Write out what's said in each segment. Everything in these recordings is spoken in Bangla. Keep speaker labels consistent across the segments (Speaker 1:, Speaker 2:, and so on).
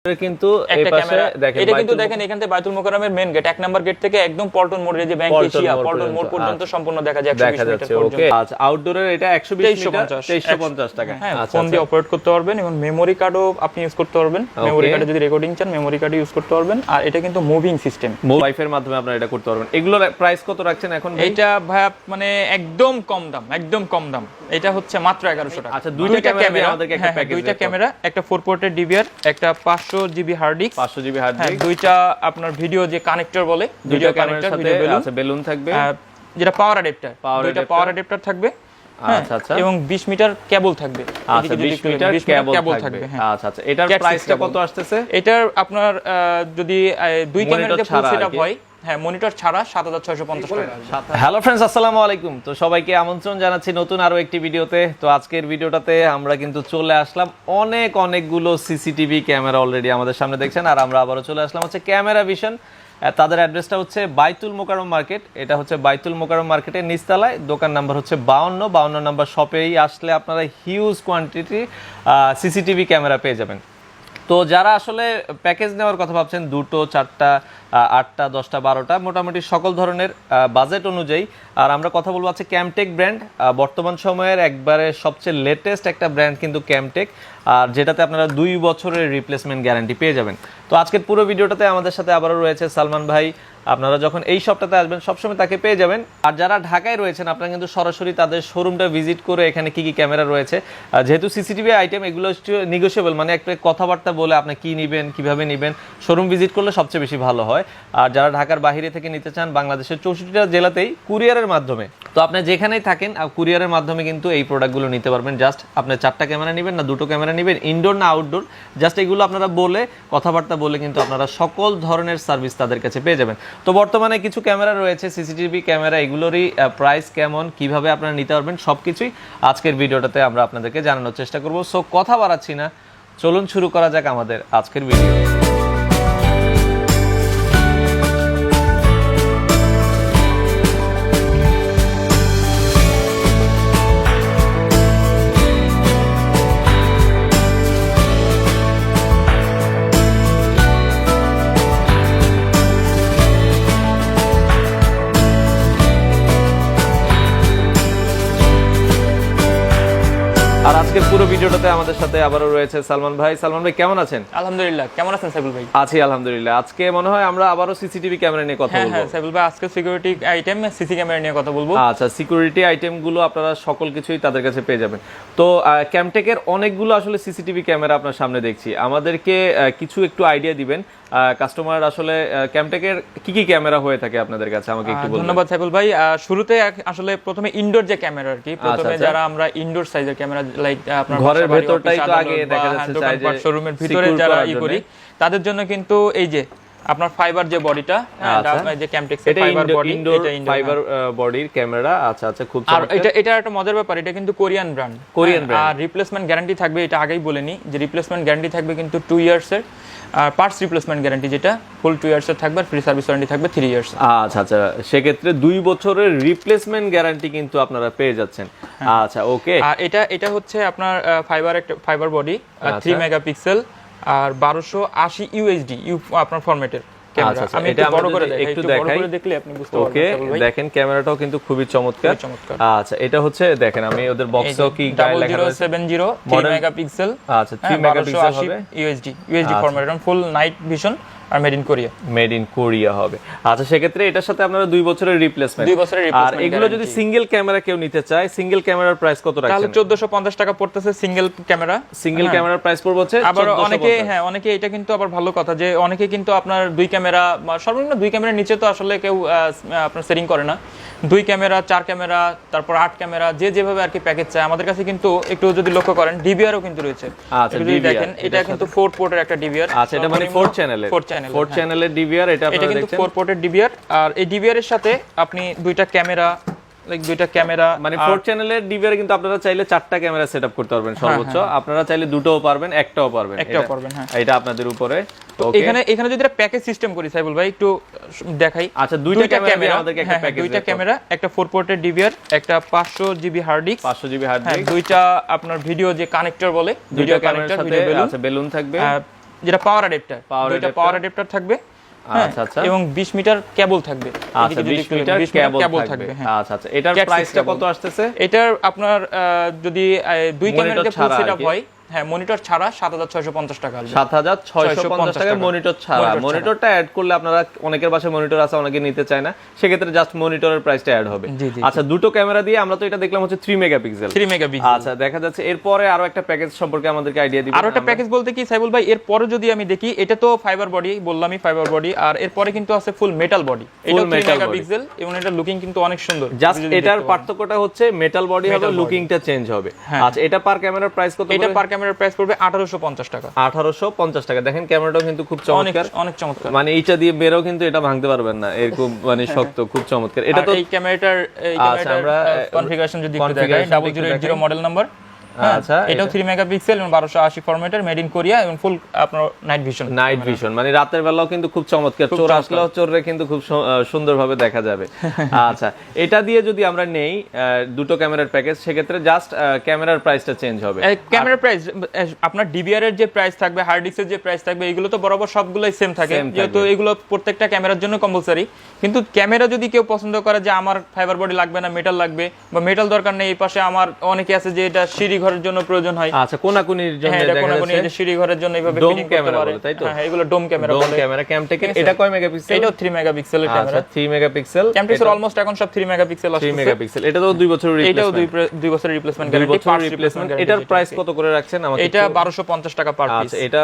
Speaker 1: কিন্তু এই পাশে দেখেন
Speaker 2: এটা কিন্তু দেখেন এখান থেকে বাইতুল মোকাররমের মেইন গেট 1 নাম্বার গেট থেকে একদম পল্টন মোড়ের যে ব্যাংক এশিয়া পল্টন মোড় পর্যন্ত সম্পূর্ণ দেখা যায় 120 মিটার পর্যন্ত।
Speaker 1: ওকে আচ্ছা, আউটডোরের এটা 120 মিটার 2350 টাকা।
Speaker 2: আচ্ছা, ফোন দিয়ে অপারেট করতে পারবেন এবং মেমরি কার্ডও আপনি ইউজ করতে পারবেন। মেমরি কার্ডে যদি রেকর্ডিং চান মেমরি কার্ডে ইউজ করতে পারবেন। আর এটা কিন্তু মুভিং সিস্টেম,
Speaker 1: ওয়াইফাই এর মাধ্যমে আপনারা এটা করতে পারবেন। এগুলোর প্রাইস কত রাখছেন এখন?
Speaker 2: এটা ভাই মানে একদম কম দাম। এটা হচ্ছে মাত্র 1100 টাকা।
Speaker 1: আচ্ছা, দুইটা ক্যামেরা আমাদেরকে একটা প্যাকেজ,
Speaker 2: দুইটা ক্যামেরা, একটা 4 পোর্টের ডিভিআর, একটা 500 GB hard disk,
Speaker 1: 500 GB hard disk,
Speaker 2: দুইটা আপনার ভিডিও যে কানেক্টর বলে, ভিডিও কানেক্টর, ভিডিও বেলুন,
Speaker 1: আচ্ছা বেলুন থাকবে,
Speaker 2: যেটা পাওয়ার অ্যাডাপ্টার, দুইটা পাওয়ার অ্যাডাপ্টার থাকবে।
Speaker 1: আচ্ছা
Speaker 2: এবং 20 মিটার কেবল থাকবে।
Speaker 1: আচ্ছা 20 মিটার কেবল থাকবে। আচ্ছা আচ্ছা, এটার প্রাইসটা কত আসতেছে?
Speaker 2: এটার আপনার যদি দুই ক্যামেরাতে ফুল সেটআপ হয়, হ্যাঁ মনিটর ছাড়া 7650 টাকা।
Speaker 1: হ্যালো फ्रेंड्स, আসসালামু আলাইকুম। তো সবাইকে আমন্ত্রণ জানাচ্ছি নতুন আরো একটি ভিডিওতে। তো আজকের ভিডিওটাতে আমরা কিন্তু চলে আসলাম অনেকগুলো সিসিটিভি ক্যামেরা অলরেডি আমাদের সামনে দেখছেন, আর আমরা আবারও চলে আসলাম হচ্ছে ক্যামেরা ভিশন। তাদের অ্যাড্রেসটা হচ্ছে বাইতুল মোকাররম মার্কেট। এটা হচ্ছে বাইতুল মোকাররম মার্কেটের নিচতলায়, দোকান নাম্বার হচ্ছে 52 নাম্বার। শপেই আসলে আপনারা হিউজ কোয়ান্টিটি সিসিটিভি ক্যামেরা পেয়ে যাবেন। তো যারা আসলে প্যাকেজ নেওয়ার কথা ভাবছেন, 2টো 4টা 8টা 10টা 12টা মোটামুটি সকল ধরনের বাজেট অনুযায়ী, আর আমরা কথা বলবো আছে ক্যামটেক ব্র্যান্ড, বর্তমান সময়ের একবারে সবচেয়ে লেটেস্ট একটা ব্র্যান্ড কিন্তু ক্যামটেক, আর যেটাতে আপনারা 2 বছরের রিপ্লেসমেন্ট গ্যারান্টি পেয়ে যাবেন। তো আজকের পুরো ভিডিওটাতে আমাদের সাথে আবারও রয়েছে সালমান ভাই। আপনারা যখন এই শপটাতে আসবেন সবসময় তাকে পেয়ে যাবেন। আর যারা ঢাকায় রয়েছেন আপনারা কিন্তু সরাসরি তাদের শোরুমটা ভিজিট করে এখানে কি ক্যামেরা রয়েছে, যেহেতু সিসিটিভি আইটেম এগুলো নেগোশিয়েবল, মানে একটা কথাবার্তা বলে আপনি কি নেবেন, কিভাবে নেবেন, শোরুম ভিজিট করলে সবচেয়ে বেশি ভালো হয়। আর যারা ঢাকার বাইরে থেকে নিতে চান, বাংলাদেশের 64টা জেলাতেই কুরিয়ারের মাধ্যমে, তো আপনি যেখানেই থাকেন কুরিয়ারের মাধ্যমে কিন্তু এই প্রোডাক্টগুলো নিতে পারবেন। জাস্ট আপনি 4টা ক্যামেরা নেবেন না 2টো ক্যামেরা নেবেন, ইনডোর না আউটডোর, জাস্ট এগুলো আপনারা বলে কথাবার্তা বলে কিন্তু আপনারা সকল ধরনের সার্ভিস তাদের কাছে পেয়ে যাবেন। তো বর্তমানে কিছু ক্যামেরা রয়েছে সিসিটিভি ক্যামেরা, এগুলোরই প্রাইস কেমন, কিভাবে আপনারা নিতে পারবেন, সবকিছুই আজকের ভিডিওটাতে আমরা আপনাদেরকে জানানোর চেষ্টা করব। সো কথা বাড়াচ্ছি না, চলুন শুরু করা যাক আমাদের আজকের ভিডিও। আর আজকের পুরো ভিডিওটাতে আমাদের সাথে আবারও রয়েছে সালমান ভাই। সালমান ভাই কেমন আছেন?
Speaker 2: আলহামদুলিল্লাহ, কেমন আছেন সাইফুল ভাই?
Speaker 1: আছি আলহামদুলিল্লাহ। আজকে মনে হয় আমরা আবারও সিসিটিভি ক্যামেরা নিয়ে কথা বলবো।
Speaker 2: হ্যাঁ সাইফুল ভাই, আজকে সিকিউরিটি আইটেম সিসি ক্যামেরা নিয়ে কথা বলবো।
Speaker 1: আচ্ছা, সিকিউরিটি আইটেমগুলো আপনারা সকল কিছুই তাদের কাছে পেয়ে যাবেন। তো ক্যামটেকের অনেকগুলো আসলে সিসিটিভি ক্যামেরা আপনার সামনে দেখছি, আমাদেরকে কিছু একটু আইডিয়া দিবেন। কাস্টমার আসলে ক্যামটেকের কি ক্যামেরা হয়ে থাকে আপনাদের কাছে আমাকে একটু বলুন।
Speaker 2: ধন্যবাদ সাইফুল ভাই। শুরুতে আসলে প্রথমে ইনডোর যে ক্যামেরা আর কি, প্রথমে যারা আমরা ইনডোর সাইজের ক্যামেরা লাইক আপনার
Speaker 1: ঘরের ভেতরটাই তো আগে দেখা যাচ্ছে চাই যে
Speaker 2: শোরুমের ভিতরে যারা করি, তাদের জন্য কিন্তু এই যে আপনার ফাইবার যে বডিটা, যে ক্যামটেক্সের ফাইবার বডি, এটা ইনডোর
Speaker 1: ফাইবার বডির ক্যামেরা। আচ্ছা আচ্ছা, খুব
Speaker 2: চমৎকার। আর এটা একটা মজার ব্যাপার, এটা কিন্তু কোরিয়ান ব্র্যান্ড। আর রিপ্লেসমেন্ট গ্যারান্টি থাকবে, এটা আগেই বলেনি যে রিপ্লেসমেন্ট গ্যারান্টি থাকবে কিন্তু 2 ইয়ার্স এর, আর পার্টস রিপ্লেসমেন্ট গ্যারান্টি যেটা ফুল 2 ইয়ার্স এর থাকবে, আর ফ্রি সার্ভিস ওয়ারেন্টি থাকবে 3 ইয়ার্স।
Speaker 1: আচ্ছা আচ্ছা, সেক্ষেত্রে 2 বছরের রিপ্লেসমেন্ট গ্যারান্টি কিন্তু আপনারা পেয়ে যাচ্ছেন। আচ্ছা ওকে।
Speaker 2: আর এটা হচ্ছে আপনার ফাইবার বডি, 3 মেগাপিক্সেল আর 1280 ইউএসডি আপনার ফরম্যাটের ক্যামেরা। আমি এটা বড় করে দেখাই, একটু বড় করে দেখলে আপনি বুঝতে পারবেন।
Speaker 1: ওকে, দেখেন ক্যামেরাটাও কিন্তু খুবই চমৎকার। আচ্ছা, এটা হচ্ছে দেখেন আমি ওদের বক্সও কি গায়ে লেখা আছে
Speaker 2: 0070 3 মেগাপিক্সেল।
Speaker 1: আচ্ছা 3 মেগাপিক্সেল হবে,
Speaker 2: ইউএসডি ফরম্যাট, ফুল নাইট ভিশন আর মেড ইন কোরিয়া
Speaker 1: হবে। আচ্ছা, সেক্ষেত্রে এটার সাথে আপনারা 2 বছরের রিপ্লেসমেন্ট। আর এগুলো যদি সিঙ্গেল ক্যামেরা কেউ নিতে চায়, সিঙ্গেল ক্যামেরার প্রাইস কত রাখছেন?
Speaker 2: তাহলে 1450 টাকা পড়তেছে সিঙ্গেল ক্যামেরা।
Speaker 1: সিঙ্গেল ক্যামেরার প্রাইস পড়বে হচ্ছে
Speaker 2: আবার অনেকে এটা কিন্তু আবার ভালো কথা যে অনেকে কিন্তু আপনার 2 ক্যামেরা, সর্বনিম্ন 2 ক্যামেরার নিচে তো আসলে কেউ আপনার সেটিং করে না। 2 ক্যামেরা, 4 ক্যামেরা, তারপর 8 ক্যামেরা, যে যেভাবে আর কি প্যাকেজ চায়। আমাদের কাছে কিন্তু একটু যদি লক্ষ্য করেন ডিভিআরও কিন্তু রয়েছে।
Speaker 1: আচ্ছা,
Speaker 2: যদি দেখেন এটা কিন্তু 4 পোর্টের একটা ডিভিআর।
Speaker 1: আচ্ছা, এটা মানে 4 চ্যানেলের ডিভিআর। এটা
Speaker 2: কিন্তু 4 পোর্টের ডিভিআর। আর এই ডিভিআর এর সাথে আপনি 2টা ক্যামেরা, দুইটা ক্যামেরা,
Speaker 1: মানে 4 চ্যানেলের ডিভিআর কিন্তু আপনারা চাইলে 4টা ক্যামেরা সেটআপ করতে পারবেন সর্বোচ্চ। আপনারা চাইলে 2টোও পারবেন, একটাও পারবেন।
Speaker 2: হ্যাঁ,
Speaker 1: এটা আপনাদের উপরে।
Speaker 2: এখানে যদি একটা প্যাকেজ সিস্টেম করি সাইফুল ভাই, একটু দেখাই।
Speaker 1: আচ্ছা, দুইটা ক্যামেরা আমাদেরকে একটা প্যাকেজ,
Speaker 2: দুইটা ক্যামেরা, একটা 4 পোর্টের ডিভিআর, একটা 500 GB hard disk,
Speaker 1: 500 GB hard disk,
Speaker 2: দুইটা আপনার ভিডিও যে কানেক্টর বলে, ভিডিও কানেক্টর,
Speaker 1: সাথে আছে বেলুন থাকবে,
Speaker 2: যেটা পাওয়ার অ্যাডাপ্টার, দুইটা পাওয়ার অ্যাডাপ্টার থাকবে।
Speaker 1: আচ্ছা আচ্ছা,
Speaker 2: এবং 20 মিটার কেবল থাকবে।
Speaker 1: আচ্ছা 20 মিটার কেবল থাকবে। আচ্ছা আচ্ছা, এটার প্রাইসটা কত আসতেছে?
Speaker 2: এটার আপনার যদি দুই ক্যামেরাতে ফুল সেটআপ হয়, হ্যাঁ মনিটর ছাড়া 7650 টাকা আসবে।
Speaker 1: 7650 টাকা মনিটর ছাড়া। মনিটরটা অ্যাড করলে আপনারা অনেকের বাসায় মনিটর আছে, অনেকে নিতে চায় না, সেক্ষেত্রে জাস্ট মনিটরের প্রাইসটা অ্যাড হবে। আচ্ছা, দুটো ক্যামেরা দিয়ে আমরা তো এটা দেখলাম হচ্ছে 3 মেগাপিক্সেল। আচ্ছা, দেখা যাচ্ছে এরপরে আরো একটা প্যাকেজ সম্পর্কে আমাদেরকে আইডিয়া দিবেন।
Speaker 2: আরো একটা প্যাকেজ বলতে কি সাইবুল ভাই, এরপরে যদি আমি দেখি, এটা তো ফাইবার বডি বললামই, ফাইবার বডি, আর এরপরে কিন্তু আছে ফুল মেটাল বডি। এটা 3 মেগাপিক্সেল এবং এটা লুকিং কিন্তু অনেক সুন্দর।
Speaker 1: জাস্ট এটার পার্থক্যটা হচ্ছে মেটাল বডি হবে, লুকিংটা চেঞ্জ হবে। আচ্ছা, এটা পার ক্যামেরার প্রাইস কত?
Speaker 2: এটা পার ক্যামেরার প্রাইস পড়বে 1850 টাকা।
Speaker 1: 1850 টাকা। দেখেন ক্যামেরাটাও কিন্তু খুব চমৎকার,
Speaker 2: অনেক চমৎকার,
Speaker 1: মানে এইটা দিয়ে বেরও কিন্তু এটা ভাঙতে পারবেন না, এরকম মানে শক্ত, খুব চমৎকার। এটা তো
Speaker 2: এই ক্যামেরাটার আমরা কনফিগারেশন যদি একটু দেখাই, 0080 মডেল নাম্বার। আচ্ছা, এটাও 3 মেগাপিক্সেল এবং 1280 ফরম্যাটের, মেড ইন কোরিয়া এবং ফুল আপনার নাইট ভিশন, মানে রাতের বেলাও কিন্তু খুব চমৎকার, চোর আসলেও চোররে কিন্তু খুব সুন্দরভাবে দেখা যাবে। আচ্ছা, এটা দিয়ে যদি আমরা নেই দুটো ক্যামেরার প্যাকেজ, সেক্ষেত্রে জাস্ট ক্যামেরার প্রাইসটা চেঞ্জ হবে। ক্যামেরার প্রাইস আপনার ডিবিআর এর যে প্রাইস থাকবে, হার্ড ডিস্কের যে প্রাইস থাকবে, এগুলো তো বরাবর সবগুলাই সেম থাকে, যেহেতু এগুলো প্রত্যেকটা ক্যামেরার জন্য কম্পালসারি। কিন্তু ক্যামেরা যদি কেউ পছন্দ করে যে আমার ফাইবার বডি লাগবে না, মেটাল লাগবে, বা মেটাল দরকার নেই, এই পাশে আমার অনেকে আছে যে এটা সিঁড়ি ঘরের জন্য প্রয়োজন হয়।
Speaker 1: আচ্ছা, কোনাকুনির জন্য দেখা যাচ্ছে,
Speaker 2: এটা সিঁড়ি ঘরের জন্য এইভাবে ফিটিং করতে পারে, তাই তো? হ্যাঁ, এগুলো ডোম ক্যামেরা বলে।
Speaker 1: ডোম ক্যামেরা ক্যামটেকের। এটা কয় মেগাপিক্সেল?
Speaker 2: এটাও 3 মেগাপিক্সেলের ক্যামেরা।
Speaker 1: আচ্ছা, 3 মেগাপিক্সেল।
Speaker 2: ক্যামটেকের অলমোস্ট এখন সব 3 মেগাপিক্সেল আসছে।
Speaker 1: 3 মেগাপিক্সেল। এটা তো 2 বছরের রিপ্লেসমেন্ট।
Speaker 2: এটাও 2 বছরের রিপ্লেসমেন্ট গ্যারান্টি, পার্টস রিপ্লেসমেন্ট।
Speaker 1: এটার প্রাইস কত করে রাখছেন আমাকে?
Speaker 2: এটা 1250 টাকা পার পিস।
Speaker 1: আচ্ছা, এটা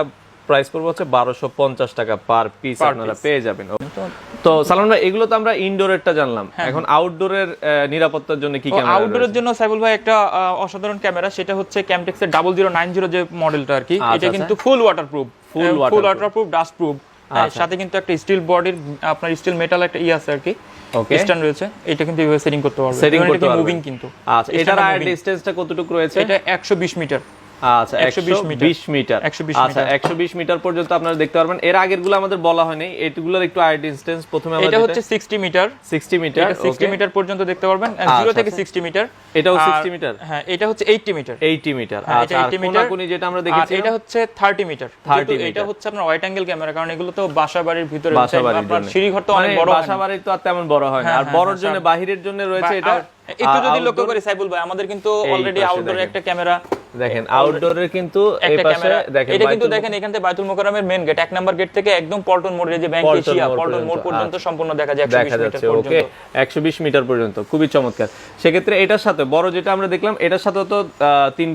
Speaker 1: প্রাইস পড়বে হচ্ছে 1250 টাকা পার পিস আপনারা পেয়ে যাবেন। তো সালমান ভাই, এগুলো তো আমরা ইনডোরেরটা জানলাম, এখন আউটডোরের নিরাপত্তার জন্য কি ক্যামেরা?
Speaker 2: আউটডোরের জন্য সাইবুল ভাই একটা অসাধারণ ক্যামেরা, সেটা হচ্ছে ক্যামটেক্সের 0090 যে মডেলটা আর কি। এটা কিন্তু ফুল ওয়াটারপ্রুফ, ডাস্ট প্রুফ, সাথে কিন্তু একটা স্টিল বডির আপনার স্টিল মেটাল একটা আছে আর কি, স্ট্যান্ড রয়েছে। এটা কিন্তু এইভাবে সেটিং করতে পারবে, এটা মুভিং কিন্তু।
Speaker 1: আচ্ছা, এটার আয়ার ডিসটেন্সটা কতটুকু রয়েছে?
Speaker 2: এটা 120 মিটার।
Speaker 1: আচ্ছা, 120 মিটার। আচ্ছা, 120 মিটার পর্যন্ত আপনারা দেখতে পারবেন। এর আগেরগুলো আমাদের বলা হয়নি, এগুলোর একটু আয়ার ডিসটেন্স প্রথমে আমাদের,
Speaker 2: এটা হচ্ছে 60 মিটার।
Speaker 1: 60 মিটার,
Speaker 2: 60 মিটার পর্যন্ত দেখতে পারবেন, 0 থেকে 60 মিটার।
Speaker 1: এটাও 60 মিটার।
Speaker 2: হ্যাঁ, এটা হচ্ছে 80 মিটার।
Speaker 1: 80 মিটার। আচ্ছা, আর কোনাকুনি যেটা আমরা দেখেছি,
Speaker 2: এটা হচ্ছে 30 মিটার। এটা হচ্ছে আপনার ওয়াইড অ্যাঙ্গেল ক্যামেরা, কারণ এগুলো তো বাসাবাড়ির ভিতরে, আপনার সিঁড়ি ঘর তো অনেক বড়,
Speaker 1: বাসাবাড়ি তো আর তেমন বড় হয় না, আর বড়র জন্য বাহিরের জন্য রয়েছে এটা।
Speaker 2: একটু যদি লক্ষ্য করি সাইবুল ভাই, আমাদের কিন্তু অলরেডি আউটডোরে একটা ক্যামেরা
Speaker 1: দেখেন, আউটডোরের কিন্তু এই পাশে দেখেন,
Speaker 2: এটা কিন্তু দেখেন এখান থেকে বাইতুল মোকাররমের মেইন গেট 1 নাম্বার গেট থেকে একদম পল্টন মোড়ের যে ব্যাংক এশিয়া পল্টন মোড় পর্যন্ত সম্পূর্ণ দেখা যায় 120 মিটার পর্যন্ত।
Speaker 1: ওকে, 120 মিটার পর্যন্ত, খুবই চমৎকার। সেক্ষেত্রে এটার সাথে বড় যেটা আমরা দেখলাম, এটার সাথে তো 2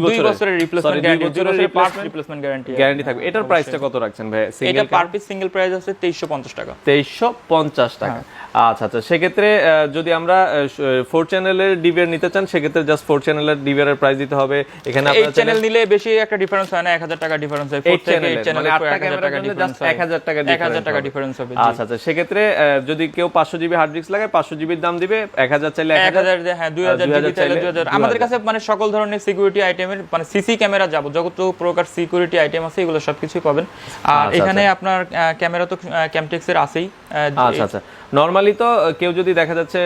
Speaker 1: বছরের
Speaker 2: রিপ্লেসমেন্ট গ্যারান্টি
Speaker 1: থাকবে। এটার প্রাইসটা কত রাখছেন ভাই?
Speaker 2: এটা পার পিস সিঙ্গেল প্রাইস আছে 2350 টাকা।
Speaker 1: 2350 টাকা। আচ্ছা আচ্ছা, সেক্ষেত্রে যদি আমরা 4 চ্যানেলের ডিভিআর নিতে চান, সেক্ষেত্রে জাস্ট 4 চ্যানেলের ডিভিআর এর প্রাইস দিতে হবে। এখানে
Speaker 2: আপনারা চ্যানেল নিলে বেশি একটা ডিফারেন্স হয় না, 1000 টাকা ডিফারেন্স হয়। 4 থেকে 8 চ্যানেলে 1000 টাকা ডিফারেন্স হয়, 1000 টাকা ডিফারেন্স হবে।
Speaker 1: আচ্ছা আচ্ছা, সেক্ষেত্রে যদি কেউ 500 জিবি হার্ড ডিস্ক লাগায়, 500 জিবির দাম দিবে 1000 চাইলে 1000,
Speaker 2: হ্যাঁ 2000 জিবি চাইলে 2000। আমাদের কাছে মানে সকল ধরনের সিকিউরিটি আইটেমের, মানে সিসি ক্যামেরা যাব, যত প্রকার সিকিউরিটি আইটেম আছে এগুলো সবকিছুই পাবেন। আর এখানে আপনার ক্যামেরা তো ক্যামটেক্সের আছেই।
Speaker 1: আচ্ছা আচ্ছা, নরমালি তো কেউ যদি দেখা যাচ্ছে,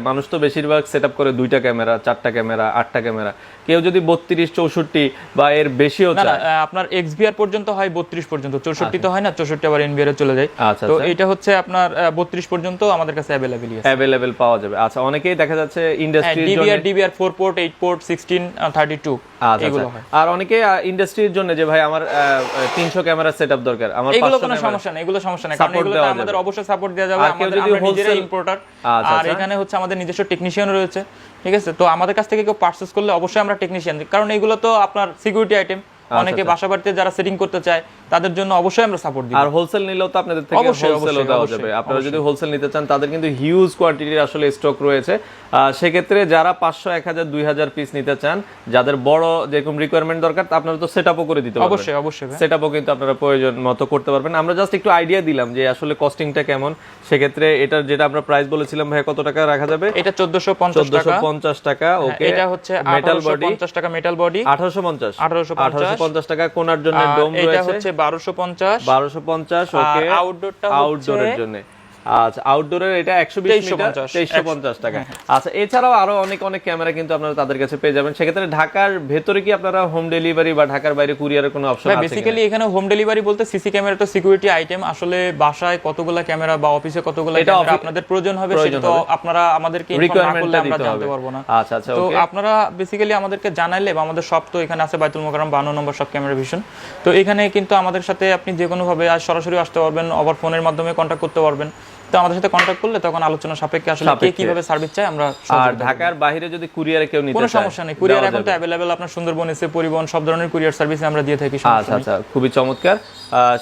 Speaker 1: মানুষ তো বেশিরভাগ সেটআপ করে 2টা ক্যামেরা, 4টা ক্যামেরা, 8টা ক্যামেরা, কেউ যদি 32, 64 বা এর বেশিও চায়।
Speaker 2: আপনার এক্সবিআর পর্যন্ত হয় 32 পর্যন্ত, 64 তো হয় না, 64 আবার এনবিআর এ চলে যায়। তো এটা হচ্ছে আপনার 32 পর্যন্ত আমাদের কাছে अवेलेबल
Speaker 1: পাওয়া যাবে। আচ্ছা, অনেকেই দেখা যাচ্ছে ইন্ডাস্ট্রির জন্য
Speaker 2: ডিবিআর 4 পোর্ট, 8 পোর্ট, 16, 32 এগুলো হয়।
Speaker 1: আর অনেকে ইন্ডাস্ট্রির জন্য যে ভাই আমার 300 ক্যামেরা সেটআপ দরকার, আমার 500
Speaker 2: এগুলো কোনো সমস্যা নেই, এগুলো সমস্যা নেই, কারণ এগুলো আমাদের অবশ্যই সাপোর্ট দেওয়া যাবে। আমাদের নিজেরাই ইম্পোর্টার, আর এখানে হচ্ছে আমাদের নিজস্ব টেকনিশিয়ান রয়েছে, ঠিক আছে? তো আমাদের কাছ থেকে কেউ পারচেজ করলে অবশ্যই আমরা টেকনিশিয়ান, কারণ এগুলো তো আপনার সিকিউরিটি আইটেম, অনেকে বাসাবাড়িতে যারা সেটিং করতে চায় তাদের জন্য অবশ্যই আমরা সাপোর্ট দিই।
Speaker 1: আর হোলসেল নিলেও তো আপনাদের থেকে হোলসেলও দেওয়া যাবে। আপনারা যদি হোলসেল নিতে চান, তাদের কিন্তু হিউজ কোয়ান্টিটির আসলে স্টক রয়েছে। সেক্ষেত্রে যারা 500, 1000, 2000 পিস নিতে চান, যাদের বড় যেরকম রিকোয়ারমেন্ট দরকার, আপনারা তো সেটআপও করে দিতে পারবেন।
Speaker 2: অবশ্যই
Speaker 1: সেটআপও কিন্তু আপনারা প্রয়োজন মতো করতে পারবেন। আমরা জাস্ট একটু আইডিয়া দিলাম যে আসলে কস্টিংটা কেমন। সেক্ষেত্রে এটা যেটা আমরা প্রাইস বলেছিলাম ভাই, কত টাকা রাখা যাবে?
Speaker 2: এটা 1450
Speaker 1: টাকা। ওকে,
Speaker 2: এটা হচ্ছে মেটাল বডি 50 টাকা, মেটাল বডি
Speaker 1: 1850 টাকা। কোনার জন্য ডোম রয়েছে,
Speaker 2: এটা হচ্ছে 1250।
Speaker 1: ওকে,
Speaker 2: আউটডোরটা
Speaker 1: আউটডোরের জন্য আচ্ছা, আউটডোরের এটা 120 মিটার 2350 টাকা। আচ্ছা, এছাড়াও আরো অনেক অনেক ক্যামেরা কিন্তু আপনারা তাদের কাছে পেয়ে যাবেন। সেক্ষেত্রে ঢাকার ভেতরে কি আপনারা হোম ডেলিভারি বা ঢাকার বাইরে কুরিয়ারের কোনো অপশন আছে?
Speaker 2: বেসিক্যালি এখানে হোম ডেলিভারি বলতে সিসি ক্যামেরা তো সিকিউরিটি আইটেম, আসলে বাসায় কতগুলো ক্যামেরা বা অফিসে কতগুলো ক্যামেরা আপনাদের প্রয়োজন হবে সেটা তো আপনারা আমাদেরকে ইনফর্ম না করলে আমরা জানতে পারবো না।
Speaker 1: আচ্ছা আচ্ছা,
Speaker 2: তো আপনারা বেসিক্যালি আমাদেরকে জানাইলে, বা আমাদের শপ তো এখানে আছে বাইতুল মোকাররম 52 নম্বর শপ ক্যামেরা ভিশন। তো এখানে কিন্তু আমাদের সাথে আপনি যে কোনো ভাবে সরাসরি আসতে পারবেন, আবার ফোনের মাধ্যমে কন্টাক্ট করতে পারবেন। তো আমাদের সাথে কন্টাক্ট করলে তখন আলোচনা সাপেক্ষে আসলে কে কিভাবে সার্ভিস চায় আমরা।
Speaker 1: আর ঢাকার বাইরে যদি কুরিয়ারে কেউ নিতে চায়,
Speaker 2: কোনো সমস্যা নেই, কুরিয়ার এখন তো अवेलेबल, আপনার সুন্দরবন এসে পরিবহন সব ধরনের কুরিয়ার সার্ভিস আমরা দিয়ে থাকি।
Speaker 1: আচ্ছা আচ্ছা, খুবই চমৎকার।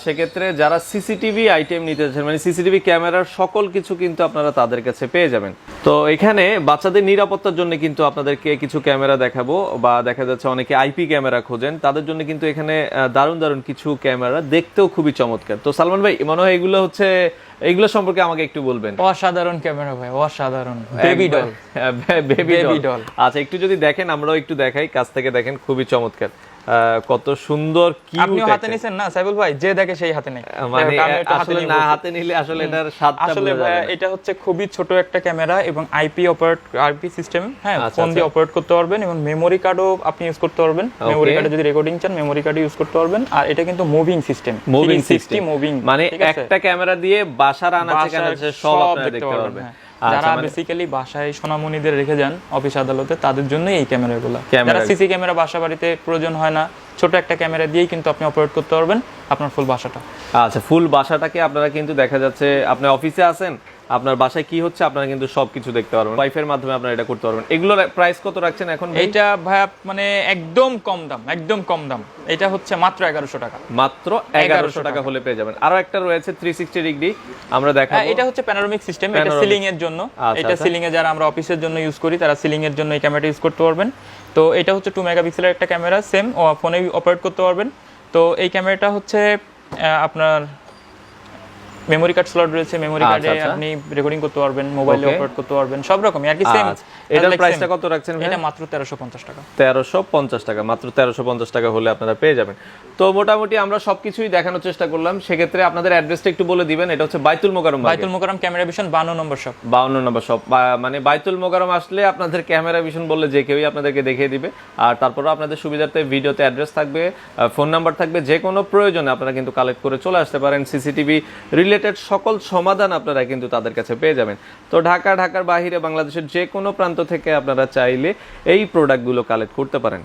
Speaker 1: সেক্ষেত্রে যারা সিসিটিভি আইটেম নিতে চান, মানে সিসিটিভি ক্যামেরার সকল কিছু কিন্তু আপনারা তাদের কাছে পেয়ে যাবেন। তো এখানে বাচ্চাদের নিরাপত্তার জন্য কিন্তু আপনাদেরকে কিছু ক্যামেরা দেখাবো, বা দেখা যাচ্ছে অনেকে আইপি ক্যামেরা খোঁজেন, তাদের জন্য কিন্তু এখানে দারুণ দারুণ কিছু ক্যামেরা, দেখতেও খুবই চমৎকার। তো সালমান ভাই, মনে হয় এগুলো হচ্ছে, এগুলো সম্পর্কে আমাকে একটু বলবেন।
Speaker 2: অসাধারণ ক্যামেরা ভাই, অসাধারণ। Baby doll,
Speaker 1: baby doll. আচ্ছা, একটু যদি দেখেন, আমরাও একটু দেখাই, কাছ থেকে দেখেন, খুবই চমৎকার, কত সুন্দর।
Speaker 2: আপনিও হাতে নিছেন না সাইবুল ভাই? যে দেখে সেই হাতে নেয়,
Speaker 1: মানে আসলে না হাতে নিলে আসলে এটার স্বাদটা
Speaker 2: আসলে এটা হচ্ছে খুবই ছোট একটা ক্যামেরা এবং আইপি সিস্টেম, হ্যাঁ, ফোন দিয়ে অপারেট করতে পারবেন এবং মেমরি কার্ডও আপনি ইউজ করতে পারবেন। মেমরি কার্ডে যদি রেকর্ডিং চান মেমরি কার্ড ইউজ করতে পারবেন। আর এটা কিন্তু মুভিং সিস্টেম,
Speaker 1: মানে একটা ক্যামেরা দিয়ে বাসার আনাচে কানাচে সব আপনারা দেখতে পারবেন।
Speaker 2: যারা বেসিক্যালি বাসায় সোনামণিদের রেখে যান অফিস আদালতে, তাদের জন্য এই ক্যামেরাগুলো। যারা সিসি ক্যামেরা বাসা বাড়িতে প্রয়োজন হয় না, ছোট একটা ক্যামেরা দিয়েই কিন্তু আপনি অপারেট করতে পারবেন আপনার ফুল বাসাটা।
Speaker 1: আচ্ছা, ফুল বাসাটাকে আপনারা কিন্তু দেখা যাচ্ছে আপনি অফিসে আছেন, আপনার বাসায় কি হচ্ছে আপনারা কিন্তু সবকিছু দেখতে পারবেন, ওয়াইফাই এর মাধ্যমে আপনারা এটা করতে পারবেন। এগুলোর প্রাইস কত রাখছেন এখন?
Speaker 2: এটা ভাই মানে একদম কম দাম, একদম কম দাম। এটা হচ্ছে মাত্র 1100 টাকা।
Speaker 1: মাত্র 1100 টাকা হলে পেয়ে যাবেন। আরো একটা রয়েছে 360 ডিগ্রি, আমরা দেখাবো।
Speaker 2: এটা হচ্ছে প্যানোরামিক সিস্টেম, এটা সিলিং এর জন্য। এটা সিলিং এ যারা আমরা অফিসের জন্য ইউজ করি, তারা সিলিং এর জন্য এই ক্যামেরাটা ইউজ করতে পারবেন। তো এটা হচ্ছে 2 মেগাপিক্সেলের একটা ক্যামেরা, সেম ফোনে অপারেট করতে পারবেন। তো এই ক্যামেরাটা হচ্ছে আপনার মেমরি কার্ড স্লট রয়েছে, মেমরি কার্ডে আপনি রেকর্ডিং করতে পারবেন, মোবাইলে অপারেট করতে পারবেন, সব রকমই আর কি সেম।
Speaker 1: এটার প্রাইসটা কত রাখছেন ভাই?
Speaker 2: এটা মাত্র 1350 টাকা।
Speaker 1: 1350 টাকা, মাত্র 1350 টাকা হলে আপনারা পেয়ে যাবেন। তো মোটামুটি আমরা সবকিছুই দেখানোর চেষ্টা করলাম। সেক্ষেত্রে আপনাদের অ্যাড্রেসটা একটু বলে দিবেন। এটা হচ্ছে বাইতুল মোকাররম,
Speaker 2: বাইতুল মোকাররম ক্যামেরা ভিশন 52 নম্বর শপ।
Speaker 1: 52 নম্বর শপ, মানে বাইতুল মোকাররম আসলে আপনাদের ক্যামেরা ভিশন বললে যে কেউই আপনাদেরকে দেখিয়ে দিবে। আর তারপরে আপনাদের সুবিধার্থে ভিডিওতে অ্যাড্রেস থাকবে, ফোন নাম্বার থাকবে, যে কোনো প্রয়োজনে আপনারা কিন্তু কালেক্ট করে চলে আসতে পারেন। সিসিটিভি রিলেটেড সকল সমাধান আপনারা কিন্তু তাদের কাছে পেয়ে যাবেন। তো ঢাকার বাইরে বাংলাদেশের যে কোনো প্রান্ত থেকে আপনারা চাইলে এই প্রোডাক্টগুলো কালেক্ট করতে পারেন।